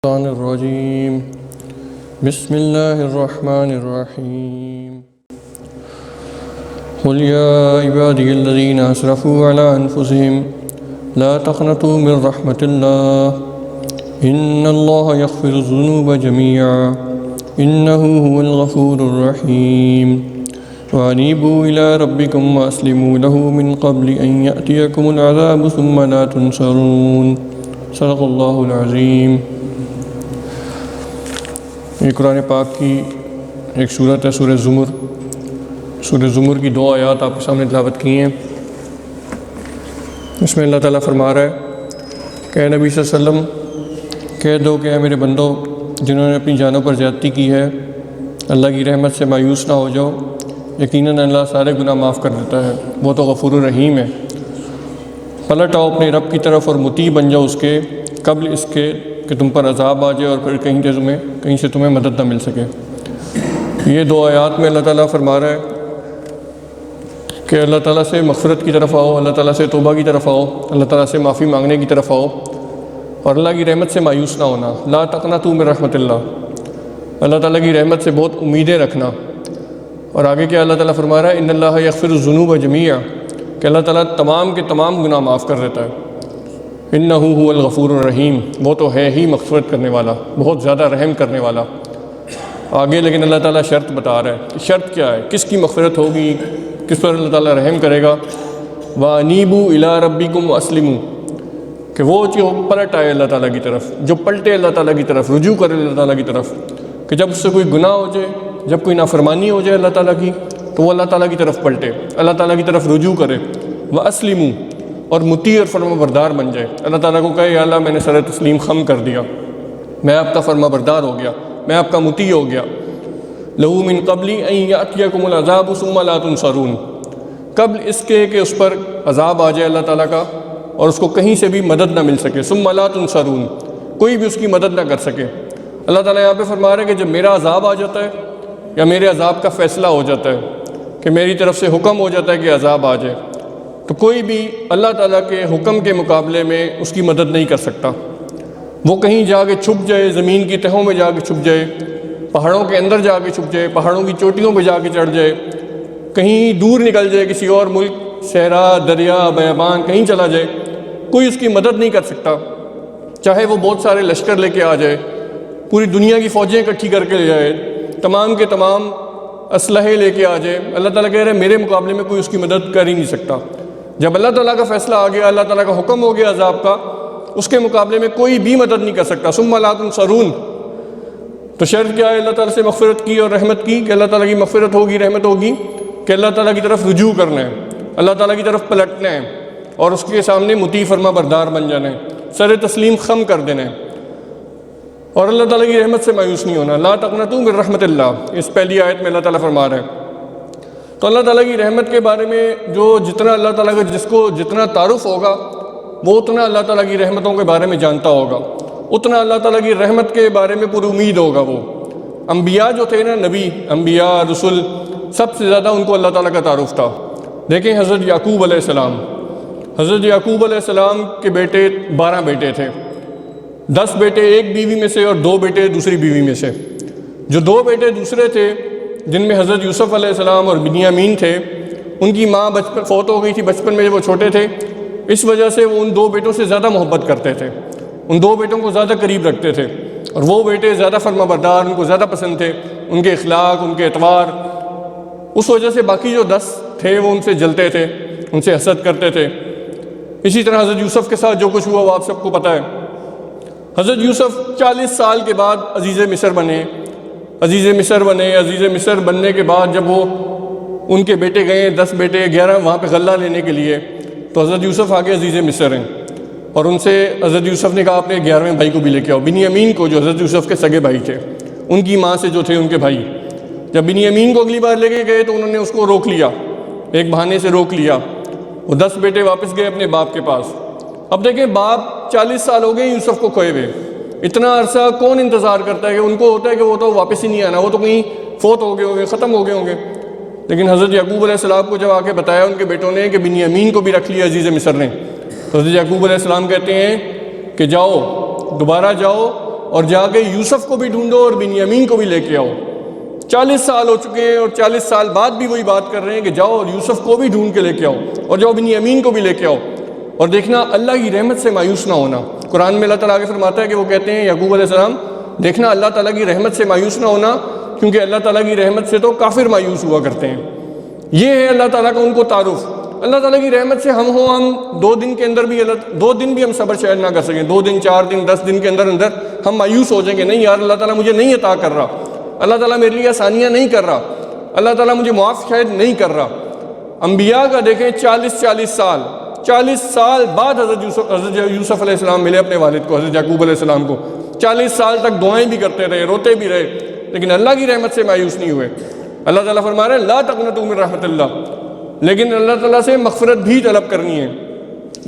الشيطان الرجيم بسم الله الرحمن الرحيم قل يا عبادي الذين أسرفوا على أنفسهم لا تقنطوا من رحمة الله إن الله يغفر الذنوب جميعا إنه هو الغفور الرحيم وأنيبوا إلى ربكم وأسلموا له من قبل أن يأتيكم العذاب ثم لا تنصرون صدق الله العظيم۔ یہ قرآن پاک کی ایک صورت ہے، سورہ زمر کی 2 آیات آپ کے سامنے تلاوت کی ہیں۔ اس میں اللہ تعالیٰ فرما رہا ہے کہ اے نبی صلی اللہ علیہ وسلم کہہ دو کہ اے میرے بندو جنہوں نے اپنی جانوں پر زیادتی کی ہے، اللہ کی رحمت سے مایوس نہ ہو جاؤ، یقیناً اللہ سارے گناہ معاف کر دیتا ہے، وہ تو غفور الرحیم ہے۔ پلٹ آؤ اپنے رب کی طرف اور مطیع بن جاؤ اس کے قبل اس کے کہ تم پر عذاب آ جائے اور پھر کہیں سے تمہیں مدد نہ مل سکے۔ یہ 2 آیات میں اللہ تعالیٰ فرما رہا ہے کہ اللہ تعالیٰ سے مغفرت کی طرف آؤ، اللہ تعالیٰ سے توبہ کی طرف آؤ، اللہ تعالیٰ سے معافی مانگنے کی طرف آؤ اور اللہ کی رحمت سے مایوس نہ ہونا۔ لا تقنطوا من رحمت اللہ تعالیٰ کی رحمت سے بہت امیدیں رکھنا۔ اور آگے کیا اللہ تعالیٰ فرما رہا ہے، ان اللہ یغفر الذنوب جميعا، کہ اللہ تعالیٰ تمام کے تمام گناہ معاف کر دیتا ہے۔ انہ هو الغفور الرحیم، وہ تو ہے ہی مغفرت کرنے والا، بہت زیادہ رحم کرنے والا۔ آگے لیکن اللہ تعالیٰ شرط بتا رہا ہے کہ شرط کیا ہے، کس کی مغفرت ہوگی، کس پر اللہ تعالیٰ رحم کرے گا۔ وَأَنِيبُوا إِلَىٰ رَبِّكُمْ وَأَسْلِمُوا، کہ وہ جو پلٹ آئے اللہ تعالیٰ کی طرف، جو پلٹے اللہ تعالیٰ کی طرف، رجوع کرے اللہ تعالیٰ کی طرف، کہ جب اس سے کوئی گناہ ہو جائے، جب کوئی نافرمانی ہو جائے اللہ تعالیٰ کی، تو وہ اللہ تعالیٰ کی طرف پلٹے، اللہ تعالیٰ کی طرف رجوع کرے۔ وَأَسْلِمُوا، اور مطیع اور فرما بردار بن جائے، اللہ تعالیٰ کو کہے یا اللہ میں نے سر تسلیم خم کر دیا، میں آپ کا فرما بردار ہو گیا، میں آپ کا مطیع ہو گیا۔ لَهُ مِن قَبْلِ أَن يَأْتِيَكُمُ الْعَذَابُ ثُمَّ لَا تُنصَرُونَ، قبل اس کے کہ اس پر عذاب آ جائے اللہ تعالیٰ کا اور اس کو کہیں سے بھی مدد نہ مل سکے۔ ثُمَّ لَا تُنصَرُونَ، کوئی بھی اس کی مدد نہ کر سکے۔ اللہ تعالیٰ یہاں پہ فرما رہے ہیں کہ جب میرا عذاب آ جاتا ہے یا میرے عذاب کا فیصلہ ہو جاتا ہے کہ میری طرف سے حکم ہو جاتا ہے کہ عذاب آ جائے، تو کوئی بھی اللہ تعالیٰ کے حکم کے مقابلے میں اس کی مدد نہیں کر سکتا۔ وہ کہیں جا کے چھپ جائے، زمین کی تہوں میں جا کے چھپ جائے، پہاڑوں کے اندر جا کے چھپ جائے، پہاڑوں کی چوٹیوں پہ جا کے چڑھ جائے، کہیں دور نکل جائے کسی اور ملک، صحرا، دریا، بیابان، کہیں چلا جائے، کوئی اس کی مدد نہیں کر سکتا۔ چاہے وہ بہت سارے لشکر لے کے آ جائے، پوری دنیا کی فوجیں اکٹھی کر کے لے جائے، تمام کے تمام اسلحے لے کے آ جائے، اللہ تعالیٰ کہہ رہے ہیں میرے مقابلے میں کوئی اس کی مدد کر ہی نہیں سکتا۔ جب اللہ تعالیٰ کا فیصلہ آ گیا، اللہ تعالیٰ کا حکم ہو گیا عذاب کا، اس کے مقابلے میں کوئی بھی مدد نہیں کر سکتا۔ ثم لا تنصرون، تو شرط کیا ہے، اللہ تعالیٰ سے مغفرت کی اور رحمت کی، کہ اللہ تعالیٰ کی مغفرت ہوگی، رحمت ہوگی، کہ اللہ تعالیٰ کی طرف رجوع کرنا ہے، اللہ تعالیٰ کی طرف پلٹنا ہے اور اس کے سامنے مطیع فرما بردار بن جانا ہے، سر تسلیم خم کر دینا ہے اور اللہ تعالیٰ کی رحمت سے مایوس نہیں ہونا۔ لا تقنطوا من رحمت اللہ، اس پہلی آیت میں اللہ تعالیٰ فرما رہا ہے۔ تو اللہ تعالیٰ کی رحمت کے بارے میں جو جتنا اللہ تعالیٰ کا جس کو جتنا تعارف ہوگا، وہ اتنا اللہ تعالیٰ کی رحمتوں کے بارے میں جانتا ہوگا، اتنا اللہ تعالیٰ کی رحمت کے بارے میں پر امید ہوگا۔ وہ انبیاء جو تھے نا، نبی، انبیاء، رسول، سب سے زیادہ ان کو اللہ تعالیٰ کا تعارف تھا۔ دیکھیں حضرت یعقوب علیہ السلام، حضرت یعقوب علیہ السلام کے بیٹے 12 بیٹے تھے، 10 بیٹے ایک بیوی میں سے اور 2 بیٹے دوسری بیوی میں سے۔ جو 2 بیٹے دوسرے تھے جن میں حضرت یوسف علیہ السلام اور بنیامین تھے، ان کی ماں فوت ہو گئی تھی بچپن میں جب وہ چھوٹے تھے، اس وجہ سے وہ ان 2 بیٹوں سے زیادہ محبت کرتے تھے، ان 2 بیٹوں کو زیادہ قریب رکھتے تھے، اور وہ بیٹے زیادہ فرما بردار، ان کو زیادہ پسند تھے، ان کے اخلاق، ان کے اعتبار، اس وجہ سے باقی جو 10 تھے وہ ان سے جلتے تھے، ان سے حسد کرتے تھے۔ اسی طرح حضرت یوسف کے ساتھ جو کچھ ہوا وہ آپ سب کو پتہ ہے۔ حضرت یوسف 40 سال کے بعد عزیز مصر بنے۔ عزیز مصر بننے کے بعد جب وہ ان کے بیٹے گئے 10 بیٹے 11 وہاں پہ غلہ لینے کے لیے، تو حضرت یوسف آگے عزیز مصر ہیں اور ان سے حضرت یوسف نے کہا اپنے 11ویں بھائی کو بھی لے کے آؤ، بنیامین کو، جو حضرت یوسف کے سگے بھائی تھے، ان کی ماں سے جو تھے ان کے بھائی۔ جب بنیامین کو اگلی بار لے کے گئے تو انہوں نے اس کو روک لیا، ایک بہانے سے روک لیا۔ وہ 10 بیٹے واپس گئے اپنے باپ کے پاس۔ اب دیکھیں باپ 40 سال ہو گئے یوسف کو کھوئے ہوئے، اتنا عرصہ کون انتظار کرتا ہے، کہ ان کو ہوتا ہے کہ وہ تو واپس ہی نہیں آنا، وہ تو کہیں فوت ہو گئے ہوں گے، ختم ہو گئے ہوں گے۔ لیکن حضرت یعقوب علیہ السلام کو جب آ کے بتایا ان کے بیٹوں نے کہ بنیامین کو بھی رکھ لیا عزیز مصر نے، تو حضرت یعقوب علیہ السلام کہتے ہیں کہ جاؤ، دوبارہ جاؤ اور جا کے یوسف کو بھی ڈھونڈو اور بنیامین کو بھی لے کے آؤ۔ 40 سال ہو چکے ہیں اور 40 سال بعد بھی وہی بات کر رہے ہیں کہ جاؤ اور یوسف کو بھی ڈھونڈ کے لے کے آؤ اور جاؤ بنیامین کو بھی لے کے آؤ۔ اور دیکھنا اللہ کی رحمت سے مایوس نہ ہونا۔ قرآن میں اللہ تعالیٰ آگے فرماتا ہے کہ وہ کہتے ہیں یعقوب علیہ السلام، دیکھنا اللہ تعالیٰ کی رحمت سے مایوس نہ ہونا، کیونکہ اللہ تعالیٰ کی رحمت سے تو کافر مایوس ہوا کرتے ہیں۔ یہ ہے اللہ تعالیٰ کا ان کو تعارف۔ اللہ تعالیٰ کی رحمت سے ہم 2 دن کے اندر بھی 2 دن بھی ہم صبر شاید نہ کر سکیں، 2 دن 4 دن 10 دن کے اندر ہم مایوس ہو جائیں کہ نہیں یار اللہ تعالیٰ مجھے نہیں عطا کر رہا، اللہ تعالیٰ میرے لیے آسانیاں نہیں کر رہا، اللہ تعالیٰ مجھے معاف شاید نہیں کر رہا۔ انبیاء کا دیکھیں 40 سال بعد حضرت یوسف علیہ السلام ملے اپنے والد کو، حضرت یعقوب علیہ السلام کو۔ 40 سال تک دعائیں بھی کرتے رہے، روتے بھی رہے، لیکن اللہ کی رحمت سے مایوس نہیں ہوئے۔ اللہ تعالیٰ فرما رہے ہیں لا تقنطوا من رحمت اللہ، لیکن اللہ تعالیٰ سے مغفرت بھی طلب کرنی ہے۔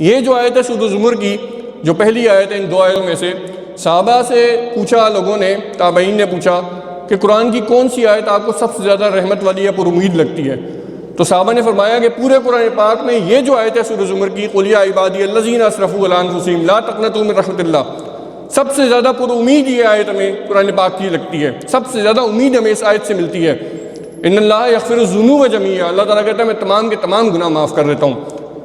یہ جو آیت ہے سورۃ الزمر کی، جو پہلی آیت ہے ان 2 آیتوں میں سے، صحابہ سے پوچھا لوگوں نے، تابعین نے پوچھا کہ قرآن کی کون سی آیت آپ کو سب سے زیادہ رحمت والی یا پر امید لگتی ہے؟ تو صحابہ نے فرمایا کہ پورے قرآن پاک میں یہ جو آیت ہے سورۃ الزمر کی، قل یا عبادی الذین اسرفوا علی انفسہم لا تقنطوا من رحمت اللہ، سب سے زیادہ پر امید یہ آیت ہمیں قرآن پاک کی لگتی ہے، سب سے زیادہ امید ہمیں اس آیت سے ملتی ہے۔ ان اللہ یغفر الذنوب جميعا، اللہ تعالیٰ کہتا ہے میں تمام کے تمام گناہ معاف کر دیتا ہوں،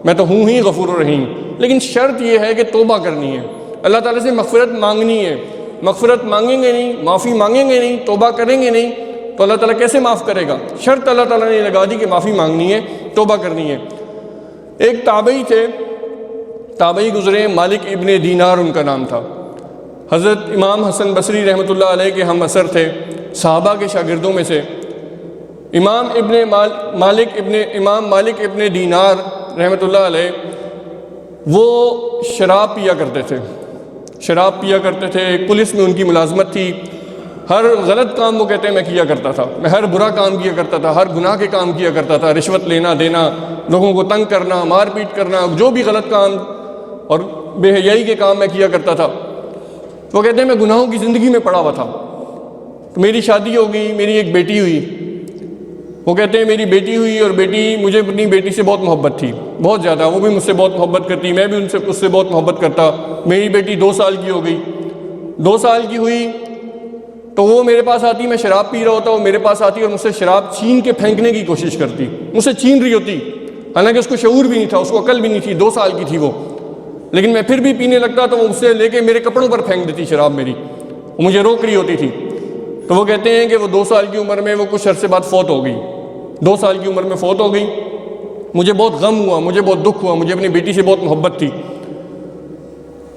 میں تو ہوں ہی غفور الرحیم، لیکن شرط یہ ہے کہ توبہ کرنی ہے، اللہ تعالیٰ سے مغفرت مانگنی ہے۔ مغفرت مانگیں گے نہیں، معافی مانگیں گے نہیں، توبہ کریں گے نہیں تو اللہ تعالیٰ کیسے معاف کرے گا؟ شرط اللہ تعالیٰ نے لگا دی کہ معافی مانگنی ہے، توبہ کرنی ہے۔ ایک تابعی تھے، تابعی گزرے، مالک ابن دینار ان کا نام تھا، حضرت امام حسن بصری رحمۃ اللہ علیہ کے ہم اثر تھے، صحابہ کے شاگردوں میں سے۔ امام مالک ابن دینار رحمۃ اللہ علیہ وہ شراب پیا کرتے تھے، شراب پیا کرتے تھے، پولیس میں ان کی ملازمت تھی، ہر غلط کام وہ کہتے ہیں میں کیا کرتا تھا، میں ہر برا کام کیا کرتا تھا، ہر گناہ کے کام کیا کرتا تھا، رشوت لینا دینا، لوگوں کو تنگ کرنا، مار پیٹ کرنا، جو بھی غلط کام اور بے حیائی کے کام میں کیا کرتا تھا۔ وہ کہتے ہیں میں گناہوں کی زندگی میں پڑا ہوا تھا۔ تو میری شادی ہو گئی، میری ایک بیٹی ہوئی، وہ کہتے ہیں میری بیٹی ہوئی اور مجھے اپنی بیٹی سے بہت محبت تھی، بہت زیادہ، وہ بھی مجھ سے بہت محبت کرتی، میں بھی اس سے بہت محبت کرتا۔ میری بیٹی 2 سال کی ہو گئی، 2 سال کی ہوئی تو وہ میرے پاس آتی، میں شراب پی رہا ہوتا، وہ میرے پاس آتی اور مجھ سے شراب چھین کے پھینکنے کی کوشش کرتی، مجھ سے چھین رہی ہوتی، حالانکہ اس کو شعور بھی نہیں تھا، اس کو عقل بھی نہیں تھی، 2 سال کی تھی وہ، لیکن میں پھر بھی پینے لگتا تو وہ مجھ سے لے کے میرے کپڑوں پر پھینک دیتی شراب میری، وہ مجھے روک رہی ہوتی تھی۔ تو وہ کہتے ہیں کہ وہ 2 سال کی عمر میں وہ کچھ عرصے بعد فوت ہو گئی، 2 سال کی عمر میں فوت ہو گئی۔ مجھے بہت غم ہوا، مجھے بہت دکھ ہوا، مجھے اپنی بیٹی سے بہت محبت تھی۔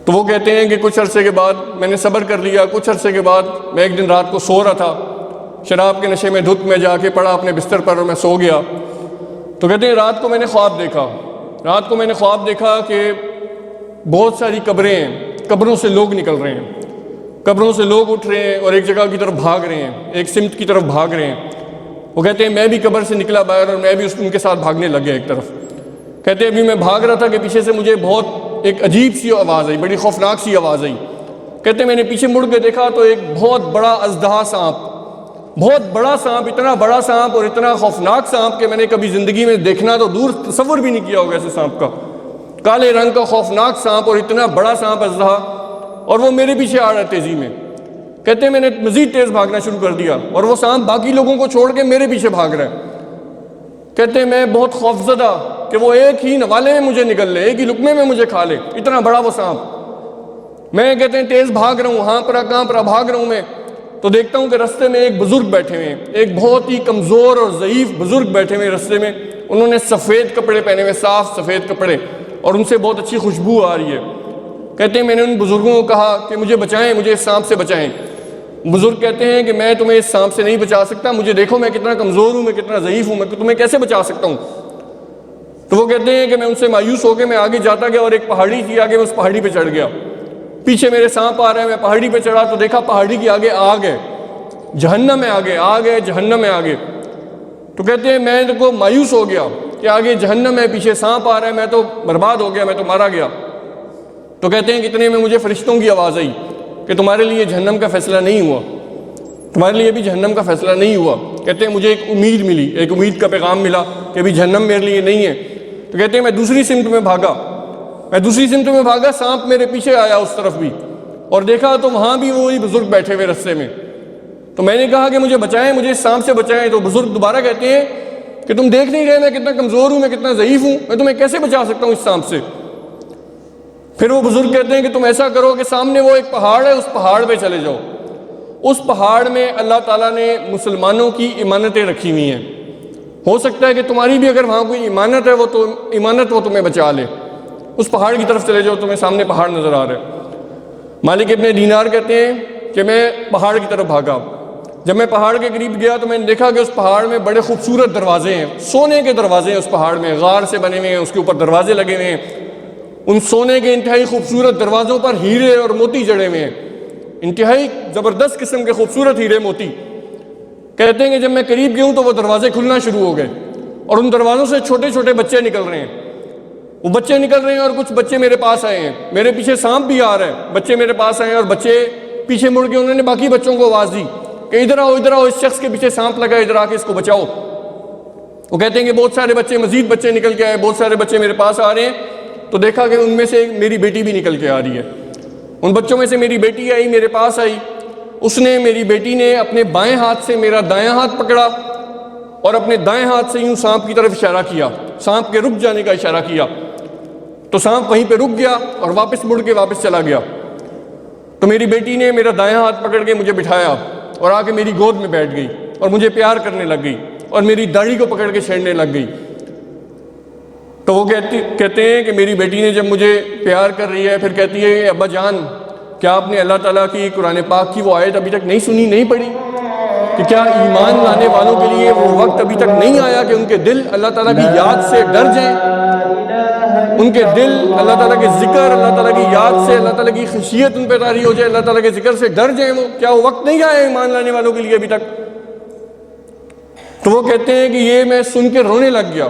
تو وہ کہتے ہیں کہ کچھ عرصے کے بعد میں نے صبر کر لیا، کچھ عرصے کے بعد میں ایک دن رات کو سو رہا تھا، شراب کے نشے میں دھت میں جا کے پڑا اپنے بستر پر اور میں سو گیا۔ تو کہتے ہیں رات کو میں نے خواب دیکھا کہ بہت ساری قبریں ہیں، قبروں سے لوگ نکل رہے ہیں، قبروں سے لوگ اٹھ رہے ہیں اور ایک جگہ کی طرف بھاگ رہے ہیں، ایک سمت کی طرف بھاگ رہے ہیں۔ وہ کہتے ہیں میں بھی قبر سے نکلا باہر اور میں بھی ان کے ساتھ بھاگنے لگ گیا ایک طرف۔ کہتے ہیں ابھی میں بھاگ رہا تھا کہ پیچھے سے مجھے بہت ایک عجیب سی آواز آئی، بڑی خوفناک سی آواز آئی۔ کہتے ہیں میں نے پیچھے مڑ کے دیکھا تو ایک بہت بڑا اژدہا سانپ، بہت بڑا سانپ، اتنا بڑا سانپ اور اتنا خوفناک سانپ کہ میں نے کبھی زندگی میں دیکھنا تو دور تصور بھی نہیں کیا ہوگا ایسے سانپ کا، کالے رنگ کا خوفناک سانپ اور اتنا بڑا سانپ اژدہا، اور وہ میرے پیچھے آ رہا ہے تیزی میں۔ کہتے ہیں میں نے مزید تیز بھاگنا شروع کر دیا اور وہ سانپ باقی لوگوں کو چھوڑ کے میرے پیچھے بھاگ رہا ہے۔ کہتے ہیں میں بہت خوفزدہ کہ وہ ایک ہی نوالے میں مجھے نگل لے، ایک ہی لقمے میں مجھے کھا لے، اتنا بڑا وہ سانپ۔ میں کہتے ہیں تیز بھاگ رہا ہوں، ہاں پرا کہاں پرا بھاگ رہا ہوں میں، تو دیکھتا ہوں کہ رستے میں ایک بزرگ بیٹھے ہوئے ہیں، ایک بہت ہی کمزور اور ضعیف بزرگ بیٹھے ہوئے رستے میں، انہوں نے سفید کپڑے پہنے ہوئے، صاف سفید کپڑے، اور ان سے بہت اچھی خوشبو آ رہی ہے۔ کہتے ہیں میں نے ان بزرگوں کو کہا کہ مجھے بچائیں، مجھے اس سانپ سے بچائیں۔ بزرگ کہتے ہیں کہ میں تمہیں اس سانپ سے نہیں بچا سکتا، مجھے دیکھو میں کتنا کمزور ہوں، میں کتنا ضعیف ہوں، میں تمہیں کیسے بچا سکتا ہوں۔ تو وہ کہتے ہیں کہ میں ان سے مایوس ہو کے میں آگے جاتا گیا اور ایک پہاڑی تھی آگے، میں اس پہاڑی پہ چڑھ گیا، پیچھے میرے سانپ آ رہے ہیں، میں پہاڑی پہ چڑھا تو دیکھا پہاڑی کی آگے آگ ہے، جہنم ہے، آگے جہنم ہے آگے۔ تو کہتے ہیں میں کو مایوس ہو گیا کہ آگے جہنم ہے، پیچھے سانپ آ رہا ہے، میں تو برباد ہو گیا، میں تو مارا گیا۔ تو کہتے ہیں کتنے میں مجھے فرشتوں کی آواز آئی کہ تمہارے لیے جہنم کا فیصلہ نہیں ہوا، تمہارے لیے بھی جہنم کا فیصلہ نہیں ہوا۔ کہتے ہیں مجھے ایک امید ملی، ایک امید کا پیغام ملا کہ ابھی جہنم میرے لیے نہیں ہے۔ تو کہتے ہیں میں دوسری سمت میں بھاگا، سانپ میرے پیچھے آیا اس طرف بھی، اور دیکھا تو وہاں بھی وہی بزرگ بیٹھے ہوئے رستے میں. تو میں نے کہا کہ مجھے بچائیں، مجھے اس سانپ سے بچائیں. تو بزرگ دوبارہ کہتے ہیں کہ تم دیکھ نہیں رہے میں کتنا کمزور ہوں، میں کتنا ضعیف ہوں، میں تمہیں کیسے بچا سکتا ہوں اس سانپ سے. پھر وہ بزرگ کہتے ہیں کہ تم ایسا کرو کہ سامنے وہ ایک پہاڑ ہے، اس پہاڑ پہ چلے جاؤ. اس پہاڑ میں اللہ تعالیٰ نے مسلمانوں کی امانتیں رکھی ہوئی ہیں. ہو سکتا ہے کہ تمہاری بھی اگر وہاں کوئی امانت ہے وہ تمہیں بچا لے. اس پہاڑ کی طرف چلے جاؤ، تمہیں سامنے پہاڑ نظر آ رہا ہے. مالک ابن دینار کہتے ہیں کہ میں پہاڑ کی طرف بھاگا. جب میں پہاڑ کے قریب گیا تو میں نے دیکھا کہ اس پہاڑ میں بڑے خوبصورت دروازے ہیں، سونے کے دروازے ہیں. اس پہاڑ میں غار سے بنے ہوئے ہیں، اس کے اوپر دروازے لگے ہوئے ہیں. ان سونے کے انتہائی خوبصورت دروازوں پر ہیرے اور موتی جڑے ہوئے ہیں، انتہائی زبردست قسم کے خوبصورت ہیرے موتی. کہتے ہیں کہ جب میں قریب گیا ہوں تو وہ دروازے کھلنا شروع ہو گئے اور ان دروازوں سے چھوٹے چھوٹے بچے نکل رہے ہیں. وہ بچے نکل رہے ہیں اور کچھ بچے میرے پاس آئے ہیں. میرے پیچھے سانپ بھی آ رہا ہے، بچے میرے پاس آئے ہیں اور بچے پیچھے مڑ کے انہوں نے باقی بچوں کو آواز دی کہ ادھر آؤ ادھر آؤ، اس شخص کے پیچھے سانپ لگا ہے، ادھر آ کے اس کو بچاؤ. وہ کہتے ہیں کہ بہت سارے بچے، مزید بچے نکل کے آئے، بہت سارے بچے میرے پاس آ رہے ہیں. تو دیکھا کہ ان میں سے میری بیٹی بھی نکل کے آ رہی ہے. ان بچوں میں سے میری بیٹی آئی، میرے پاس آئی. میری بیٹی نے اپنے بائیں ہاتھ سے میرا دایاں ہاتھ پکڑا اور اپنے دائیں ہاتھ سے یوں سانپ کی طرف اشارہ کیا، سانپ کے رک جانے کا اشارہ کیا. تو سانپ وہیں پہ رک گیا اور واپس مڑ کے واپس چلا گیا. تو میری بیٹی نے میرا دایاں ہاتھ پکڑ کے مجھے بٹھایا اور آ کے میری گود میں بیٹھ گئی اور مجھے پیار کرنے لگ گئی اور میری داڑھی کو پکڑ کے چھیڑنے لگ گئی. تو وہ کہتے ہیں کہ میری بیٹی نے جب مجھے پیار کر رہی ہے پھر کہتی ہے ابا جان کیا آپ نے اللہ تعالیٰ کی قرآن پاک کی وہ آیت ابھی تک نہیں سنی، نہیں پڑھی کہ کیا ایمان لانے والوں کے لیے وہ وقت ابھی تک نہیں آیا کہ ان کے دل اللہ تعالیٰ کی یاد سے ڈر جائیں، ان کے دل اللہ تعالیٰ کے ذکر، اللہ تعالیٰ کی یاد سے، اللہ تعالیٰ کی خشیت ان پہ طاری ہو جائے، اللہ تعالیٰ کے ذکر سے ڈر جائیں. وہ کیا وہ وقت نہیں آیا ایمان لانے والوں کے لیے ابھی تک؟ تو وہ کہتے ہیں کہ یہ میں سن کے رونے لگ گیا،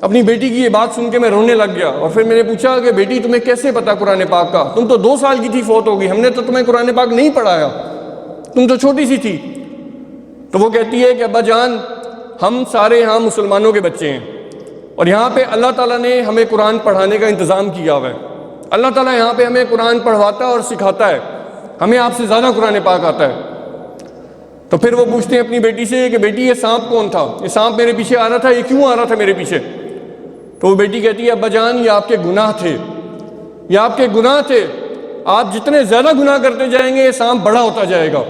اپنی بیٹی کی یہ بات سن کے میں رونے لگ گیا. اور پھر میں نے پوچھا کہ بیٹی تمہیں کیسے پتا قرآن پاک کا؟ تم تو 2 سال کی تھی فوت ہو گئی، ہم نے تو تمہیں قرآن پاک نہیں پڑھایا، تم تو چھوٹی سی تھی. تو وہ کہتی ہے کہ ابا جان ہم سارے یہاں مسلمانوں کے بچے ہیں اور یہاں پہ اللہ تعالیٰ نے ہمیں قرآن پڑھانے کا انتظام کیا ہوا ہے. اللہ تعالیٰ یہاں پہ ہمیں قرآن پڑھواتا اور سکھاتا ہے، ہمیں آپ سے زیادہ قرآن پاک آتا ہے. تو پھر وہ پوچھتے ہیں اپنی بیٹی سے کہ بیٹی یہ سانپ کون تھا، یہ سانپ میرے پیچھے آ رہا تھا، یہ کیوں آ رہا تھا میرے پیچھے؟ تو وہ بیٹی کہتی ہے ابا جان یہ آپ کے گناہ تھے، یہ آپ کے گناہ تھے. آپ جتنے زیادہ گناہ کرتے جائیں گے یہ سانپ بڑا ہوتا جائے گا،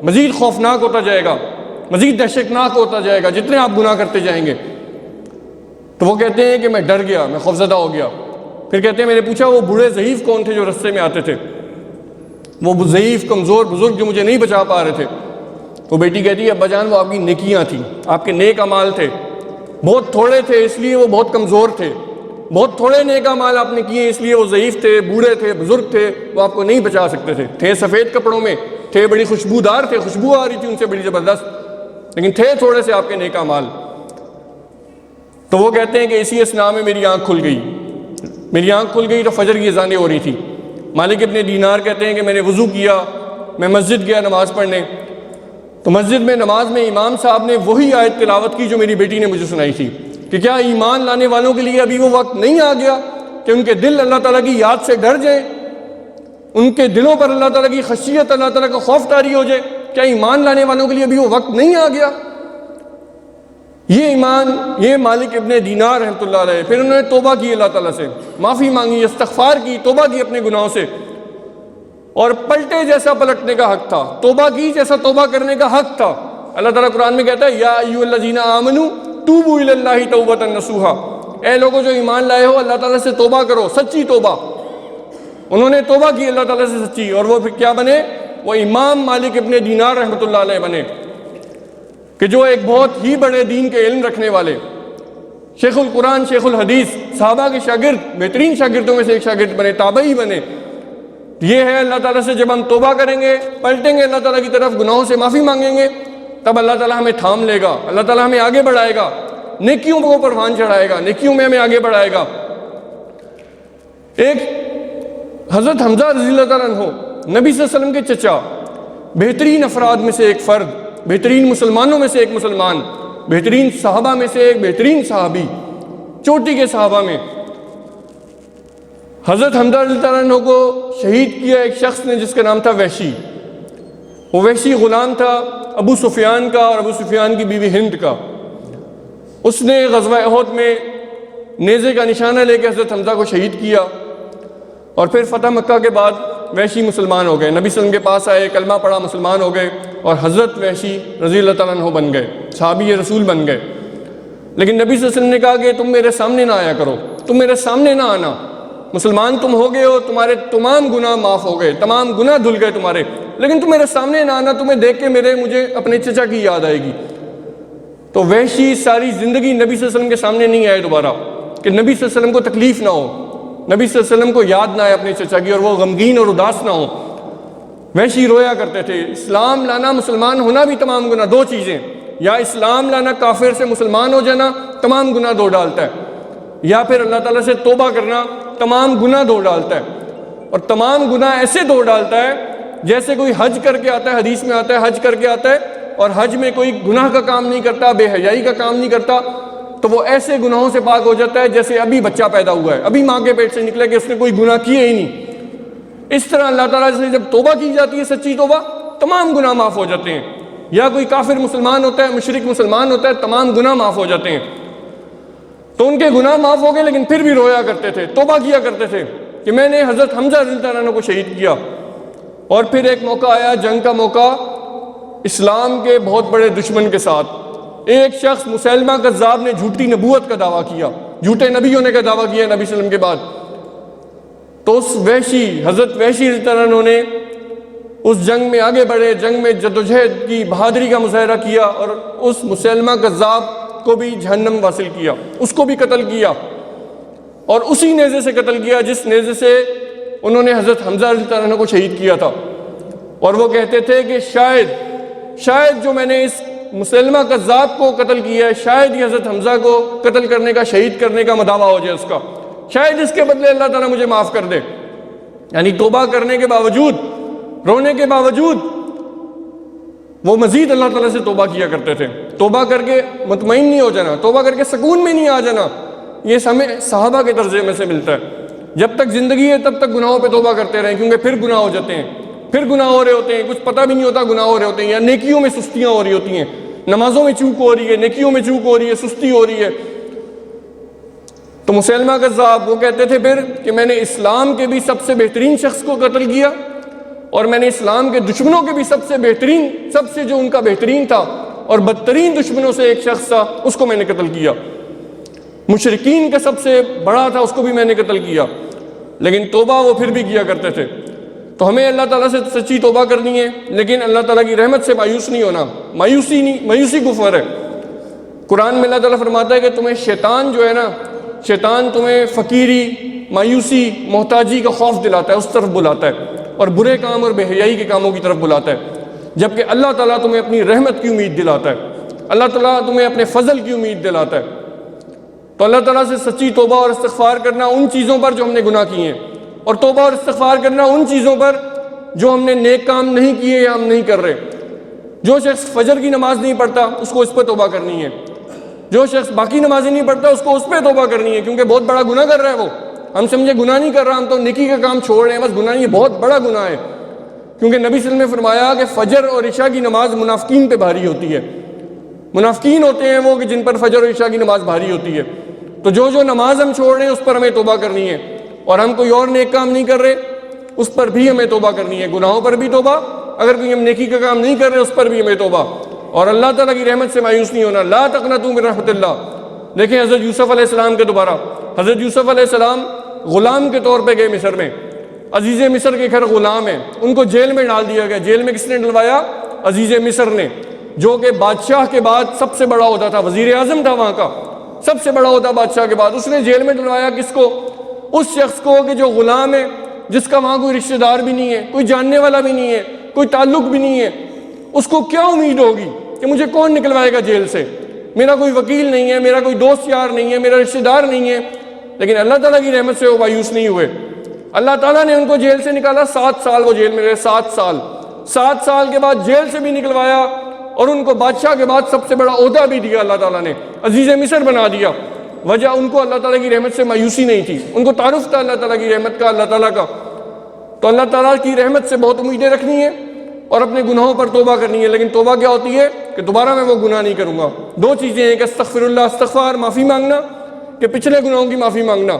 مزید خوفناک ہوتا جائے گا، مزید دہشتناک ہوتا جائے گا جتنے آپ گناہ کرتے جائیں گے. تو وہ کہتے ہیں کہ میں ڈر گیا، میں خوفزدہ ہو گیا. پھر کہتے ہیں میں نے پوچھا وہ بوڑھے ضعیف کون تھے جو رستے میں آتے تھے، وہ ضعیف کمزور بزرگ جو مجھے نہیں بچا پا رہے تھے؟ تو بیٹی کہتی ہے ابا جان وہ آپ کی نیکیاں تھیں، آپ کے نیک اعمال تھے، بہت تھوڑے تھے اس لیے وہ بہت کمزور تھے، بہت تھوڑے نیک اعمال آپ نے کیے اس لیے وہ ضعیف تھے، بوڑھے تھے، بزرگ تھے، وہ آپ کو نہیں بچا سکتے تھے سفید کپڑوں میں تھے، بڑی خوشبودار تھے، خوشبو آ رہی تھی ان سے بڑی زبردست، لیکن تھے تھوڑے سے آپ کے نیک اعمال. تو وہ کہتے ہیں کہ اسی اسنا میں میری آنکھ کھل گئی تو فجر کی اذانیں ہو رہی تھی. مالک ابن دینار کہتے ہیں کہ میں نے وضو کیا، میں مسجد گیا نماز پڑھنے. تو مسجد میں نماز میں امام صاحب نے وہی آیت تلاوت کی جو میری بیٹی نے مجھے سنائی تھی کہ کیا ایمان لانے والوں کے لیے ابھی وہ وقت نہیں آ گیا کہ ان کے دل اللہ تعالیٰ کی یاد سے ڈر جائیں، ان کے دلوں پر اللہ تعالیٰ کی خشیت، اللہ تعالیٰ کا خوف طاری ہو جائے؟ کیا ایمان لانے والوں کے لیے ابھی وہ وقت نہیں آ گیا؟ یہ مالک ابن دینار رحمۃ اللہ علیہ، پھر انہوں نے توبہ کی، اللہ تعالیٰ سے معافی مانگی، استغفار کی، توبہ کی اپنے گناہوں سے، اور پلٹے جیسا پلٹنے کا حق تھا، توبہ کی جیسا توبہ کرنے کا حق تھا. اللہ تعالیٰ قرآن میں کہتا ہے یا ایھا الذین آمنوا توبوا الی اللہ توبۃ نصوحا، اے لوگوں جو ایمان لائے ہو اللہ تعالیٰ سے توبہ کرو، سچی توبہ. انہوں نے توبہ کی اللہ تعالیٰ سے سچی، اور وہ پھر کیا بنے؟ وہ امام مالک ابن دینار رحمۃ اللہ علیہ بنے، کہ جو ایک بہت ہی بڑے دین کے علم رکھنے والے، شیخ القرآن، شیخ الحدیث، صحابہ کے شاگرد، بہترین شاگردوں میں سے ایک شاگرد بنے، تابعی بنے. یہ ہے اللہ تعالیٰ سے جب ہم توبہ کریں گے، پلٹیں گے اللہ تعالیٰ کی طرف، گناہوں سے معافی مانگیں گے، تب اللہ تعالیٰ ہمیں تھام لے گا، اللہ تعالیٰ ہمیں آگے بڑھائے گا، نیکیوں کو پروان چڑھائے گا، نیکیوں میں ہمیں آگے بڑھائے گا. ایک حضرت حمزہ رضی اللہ تعالیٰ عنہ، نبی صلی اللہ علیہ وسلم کے چچا، بہترین افراد میں سے ایک فرد، بہترین مسلمانوں میں سے ایک مسلمان، بہترین صحابہ میں سے ایک بہترین صحابی، چوٹی کے صحابہ میں. حضرت حمزہ رضی اللہ عنہ کو شہید کیا ایک شخص نے جس کا نام تھا وحشی۔ وہ وحشی غلام تھا ابو سفیان کا اور ابو سفیان کی بیوی ہند کا۔ اس نے غزوہ احد میں نیزے کا نشانہ لے کے حضرت حمزہ کو شہید کیا، اور پھر فتح مکہ کے بعد وحشی مسلمان ہو گئے، نبی صلی اللہ علیہ وسلم کے پاس آئے، کلمہ پڑھا، مسلمان ہو گئے، اور حضرت وحشی رضی اللہ تعالیٰ عنہ بن گئے، صحابی رسول بن گئے۔ لیکن نبی صلی اللہ علیہ وسلم نے کہا کہ تم میرے سامنے نہ آیا کرو، تم میرے سامنے نہ آنا، مسلمان تم ہو گئے ہو، تمہارے تمام گناہ معاف ہو گئے، تمام گناہ دھل گئے تمہارے، لیکن تم میرے سامنے نہ آنا، تمہیں دیکھ کے مجھے اپنے چچا کی یاد آئے گی۔ تو وحشی ساری زندگی نبی صلی اللہ علیہ وسلم کے سامنے نہیں آئے دوبارہ، کہ نبی صلی اللہ علیہ وسلم کو تکلیف نہ ہو، نبی صلی اللہ علیہ وسلم کو یاد نہ آئے اپنے چچا کی، اور وہ غمگین اور اداس نہ ہو۔ وحشی رویا کرتے تھے۔ اسلام لانا، مسلمان ہونا بھی تمام گناہ، دو چیزیں، یا اسلام لانا، کافر سے مسلمان ہو جانا تمام گناہ دھو ڈالتا ہے، یا پھر اللہ تعالیٰ سے توبہ کرنا تمام گناہ دھو ڈالتا ہے، اور تمام گناہ ایسے دھو ڈالتا ہے جیسے کوئی حج کر کے آتا ہے، حدیث میں آتا ہے حج کر کے آتا ہے اور حج میں کوئی گناہ کا کام نہیں کرتا، بے حیائی کا کام نہیں کرتا، تو وہ ایسے گناہوں سے پاک ہو جاتا ہے جیسے ابھی بچہ پیدا ہوا ہے، ابھی ماں کے پیٹ سے نکلے کہ اس نے کوئی گناہ کیے ہی نہیں۔ اس طرح اللہ تعالیٰ سے جب توبہ کی جاتی ہے، سچی توبہ، تمام گناہ معاف ہو جاتے ہیں۔ یا کوئی کافر مسلمان ہوتا ہے، مشرک مسلمان ہوتا ہے، تمام گناہ معاف ہو جاتے ہیں۔ تو ان کے گناہ معاف ہو گئے، لیکن پھر بھی رویا کرتے تھے، توبہ کیا کرتے تھے کہ میں نے حضرت حمزہ رضی اللہ عنہ کو شہید کیا۔ اور پھر ایک موقع آیا، جنگ کا موقع، اسلام کے بہت بڑے دشمن کے ساتھ۔ ایک شخص مسیلمہ کذاب نے جھوٹی نبوت کا دعویٰ کیا، جھوٹے نبی ہونے کا دعویٰ کیا نبی صلی اللہ علیہ وسلم کے بعد۔ تو اس وحشی، حضرت وحشی رضی اللہ عنہ نے اس جنگ میں آگے بڑھے، جنگ میں جدوجہد کی، بہادری کا مظاہرہ کیا، اور اس مسیلمہ کذاب کو بھی جہنم واصل کیا، اس کو بھی قتل کیا، اور اسی نیزے سے قتل کیا جس نیزے سے انہوں نے حضرت حمزہ رضی اللہ عنہ کو شہید کیا تھا۔ اور وہ کہتے تھے کہ شاید جو میں نے اس مسلمہ کذاب کو قتل کیا ہے، شاید یہ حضرت حمزہ کو قتل کرنے کا، شہید کرنے کا مداوع ہو جائے اس کا، شاید اس کے بدلے اللہ تعالیٰ مجھے معاف کر دے۔ یعنی توبہ کرنے کے باوجود، رونے کے باوجود، وہ مزید اللہ تعالیٰ سے توبہ کیا کرتے تھے۔ توبہ کر کے مطمئن نہیں ہو جانا، توبہ کر کے سکون میں نہیں آ جانا، یہ ہمیں صحابہ کے طرز میں سے ملتا ہے۔ جب تک زندگی ہے تب تک گناہوں پہ توبہ کرتے رہیں، کیونکہ پھر گناہ ہو جاتے ہیں، پھر گناہ ہو رہے ہوتے ہیں، کچھ پتہ بھی نہیں ہوتا گناہ ہو رہے ہوتے ہیں، یا نیکیوں میں سستیاں ہو رہی ہوتی ہیں، نمازوں میں چوک ہو رہی ہے، نیکیوں میں چوک ہو رہی ہے، سستی ہو رہی ہے۔ تو مسیلمہ کذاب وہ کہتے تھے پھر کہ میں نے اسلام کے بھی سب سے بہترین شخص کو قتل کیا، اور میں نے اسلام کے دشمنوں کے بھی سب سے بہترین، سب سے جو ان کا بہترین تھا اور بدترین دشمنوں سے ایک شخص تھا، اس کو میں نے قتل کیا۔ مشرکین کا سب سے بڑا تھا، اس کو بھی میں نے قتل کیا۔ لیکن توبہ وہ پھر بھی کیا کرتے تھے۔ تو ہمیں اللہ تعالیٰ سے سچی توبہ کرنی ہے، لیکن اللہ تعالیٰ کی رحمت سے مایوس نہیں ہونا۔ مایوسی کفر ہے۔ قرآن میں اللہ تعالیٰ فرماتا ہے کہ تمہیں شیطان جو ہے نا، شیطان تمہیں فقیری، مایوسی، محتاجی کا خوف دلاتا ہے، اس طرف بلاتا ہے، اور برے کام اور بے حیائی کے کاموں کی طرف بلاتا ہے، جبکہ اللہ تعالیٰ تمہیں اپنی رحمت کی امید دلاتا ہے، اللہ تعالیٰ تمہیں اپنے فضل کی امید دلاتا ہے۔ تو اللہ تعالیٰ سے سچی توبہ اور استغفار کرنا ان چیزوں پر جو ہم نے گناہ کیے ہیں، اور توبہ اور استغفار کرنا ان چیزوں پر جو ہم نے نیک کام نہیں کیے یا ہم نہیں کر رہے۔ جو شخص فجر کی نماز نہیں پڑھتا، اس کو اس پہ توبہ کرنی ہے۔ جو شخص باقی نمازیں نہیں پڑھتا، اس کو اس پہ توبہ کرنی ہے، کیونکہ بہت بڑا گناہ کر رہا ہے وہ۔ ہم سمجھے گناہ نہیں کر رہا، ہم تو نیکی کا کام چھوڑ رہے ہیں، بس گناہ نہیں، بہت بڑا گناہ ہے۔ کیونکہ نبی صلی اللہ علیہ وسلم نے فرمایا کہ فجر اور عشاء کی نماز منافقین پہ بھاری ہوتی ہے۔ منافقین ہوتے ہیں وہ کہ جن پر فجر اور عشاء کی نماز بھاری ہوتی ہے۔ تو جو نماز ہم چھوڑ رہے ہیں اس پر ہمیں توبہ کرنی ہے، اور ہم کوئی اور نیک کام نہیں کر رہے اس پر بھی ہمیں توبہ کرنی ہے۔ گناہوں پر بھی توبہ، اگر کوئی ہم نیکی کا کام نہیں کر رہے اس پر بھی ہمیں توبہ، اور اللہ تعالیٰ کی رحمت سے مایوس نہیں ہونا۔ لا تقنطوا من رحمت اللہ۔ دیکھیں حضرت یوسف علیہ السلام کے دوبارہ، حضرت یوسف علیہ السلام غلام کے طور پہ گئے مصر میں، عزیز مصر کے گھر غلام ہیں، ان کو جیل میں ڈال دیا گیا۔ جیل میں کس نے ڈلوایا؟ عزیز مصر نے، جو کہ بادشاہ کے بعد سب سے بڑا عہدہ تھا، وزیر اعظم تھا وہاں کا، سب سے بڑا عہدہ بادشاہ کے بعد۔ اس نے جیل میں ڈلوایا کس کو؟ اس شخص کو کہ جو غلام ہے، جس کا وہاں کوئی رشتہ دار بھی نہیں ہے، کوئی جاننے والا بھی نہیں ہے، کوئی تعلق بھی نہیں ہے۔ اس کو کیا امید ہوگی کہ مجھے کون نکلوائے گا جیل سے؟ میرا کوئی وکیل نہیں ہے، میرا کوئی دوست یار نہیں ہے، میرا رشتہ دار نہیں ہے۔ لیکن اللہ تعالیٰ کی رحمت سے وہ مایوس نہیں ہوئے۔ اللہ تعالیٰ نے ان کو جیل سے نکالا، 7 سال وہ جیل میں رہے، 7 سال کے بعد جیل سے بھی نکلوایا، اور ان کو بادشاہ کے بعد سب سے بڑا عہدہ بھی دیا اللہ تعالیٰ نے، عزیز مصر بنا دیا۔ وجہ ان کو اللہ تعالیٰ کی رحمت سے مایوسی نہیں تھی، ان کو تعارف تھا اللہ تعالیٰ کی رحمت کا، اللہ تعالیٰ کا. تو اللہ تعالیٰ کی رحمت سے بہت امیدیں رکھنی ہے اور اپنے گناہوں پر توبہ کرنی ہے. لیکن توبہ کیا ہوتی ہے کہ دوبارہ میں وہ گناہ نہیں کروں گا. دو چیزیں ہیں کہ استغفر اللہ، استغفار معافی مانگنا کہ پچھلے گناہوں کی معافی مانگنا،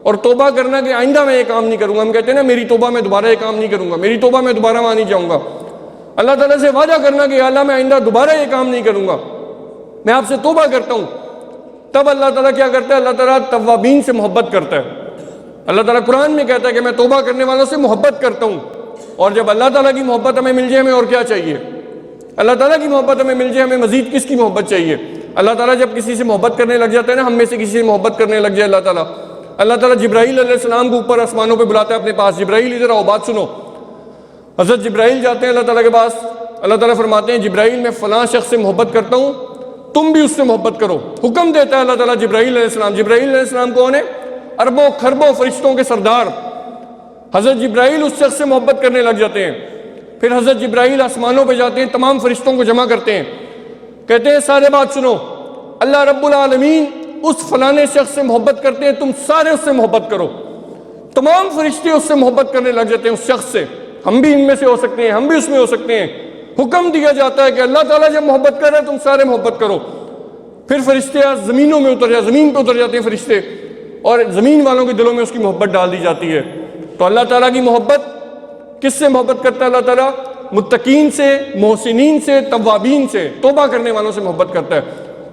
اور توبہ کرنا کہ آئندہ میں یہ کام نہیں کروں گا. ہم کہتے ہیں نا میری توبہ میں دوبارہ یہ کام نہیں کروں گا، میری توبہ میں دوبارہ وہاں نہیں جاؤں گا. اللہ تعالیٰ سے وعدہ کرنا کہ یا اللہ میں آئندہ دوبارہ یہ کام نہیں کروں گا، میں آپ سے توبہ کرتا ہوں. تب اللہ تعالیٰ کیا کرتا ہے؟ اللہ تعالیٰ توابین سے محبت کرتا ہے. اللہ تعالیٰ قرآن میں کہتا ہے کہ میں توبہ کرنے والوں سے محبت کرتا ہوں. اور جب اللہ تعالیٰ کی محبت ہمیں مل جائے ہمیں اور کیا چاہیے؟ اللہ تعالیٰ کی محبت ہمیں مل جائے ہمیں مزید کس کی محبت چاہیے؟ اللہ تعالیٰ جب کسی سے محبت کرنے لگ جاتا ہے نا، ہم میں سے کسی سے محبت کرنے لگ جائے اللہ تعالیٰ جبرائیل علیہ السلام کو اوپر آسمانوں پہ بلاتا ہے اپنے پاس. جبرائیل ادھر آؤ، بات سنو. حضرت جبرائیل جاتے ہیں اللہ تعالیٰ کے پاس. اللہ تعالیٰ فرماتے ہیں جبرائیل میں فلاں شخص سے محبت کرتا ہوں، تم بھی اس سے محبت کرو. حکم دیتا ہے اللہ تعالیٰ جبرائیل علیہ السلام. جبرائیل علیہ السلام کون ہے؟ اربوں خربوں فرشتوں کے سردار. حضرت جبرائیل اس شخص سے محبت کرنے لگ جاتے ہیں. پھر حضرت جبرائیل آسمانوں پہ جاتے ہیں، تمام فرشتوں کو جمع کرتے ہیں، کہتے ہیں سارے بات سنو، اللہ رب العالمین اس فلانے شخص سے محبت کرتے ہیں، تم سارے اس سے محبت کرو. تمام فرشتے اس سے محبت کرنے لگ جاتے ہیں اس شخص سے. ہم بھی ان میں سے ہو سکتے ہیں، ہم بھی اس میں ہو سکتے ہیں. حکم دیا جاتا ہے کہ اللہ تعالیٰ جب محبت کر رہے ہیں تم سارے محبت کرو. پھر فرشتے زمینوں میں زمین پہ اتر جاتے ہیں فرشتے، اور زمین والوں کے دلوں میں اس کی محبت ڈال دی جاتی ہے. تو اللہ تعالیٰ کی محبت کس سے محبت کرتا ہے؟ اللہ تعالیٰ متقین سے، محسنین سے، توابین سے، توبہ کرنے والوں سے محبت کرتا ہے.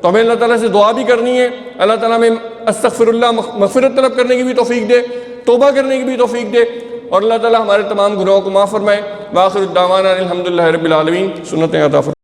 تو ہمیں اللہ تعالیٰ سے دعا بھی کرنی ہے، اللہ تعالیٰ میں استغفر اللہ مغفرت طلب کرنے کی بھی توفیق دے، توبہ کرنے کی بھی توفیق دے، اور اللہ تعالیٰ ہمارے تمام گناہوں کو معاف فرمائے. وآخر الدعوانا الحمدللہ رب العالمین. سنتیں عطا فرمائے.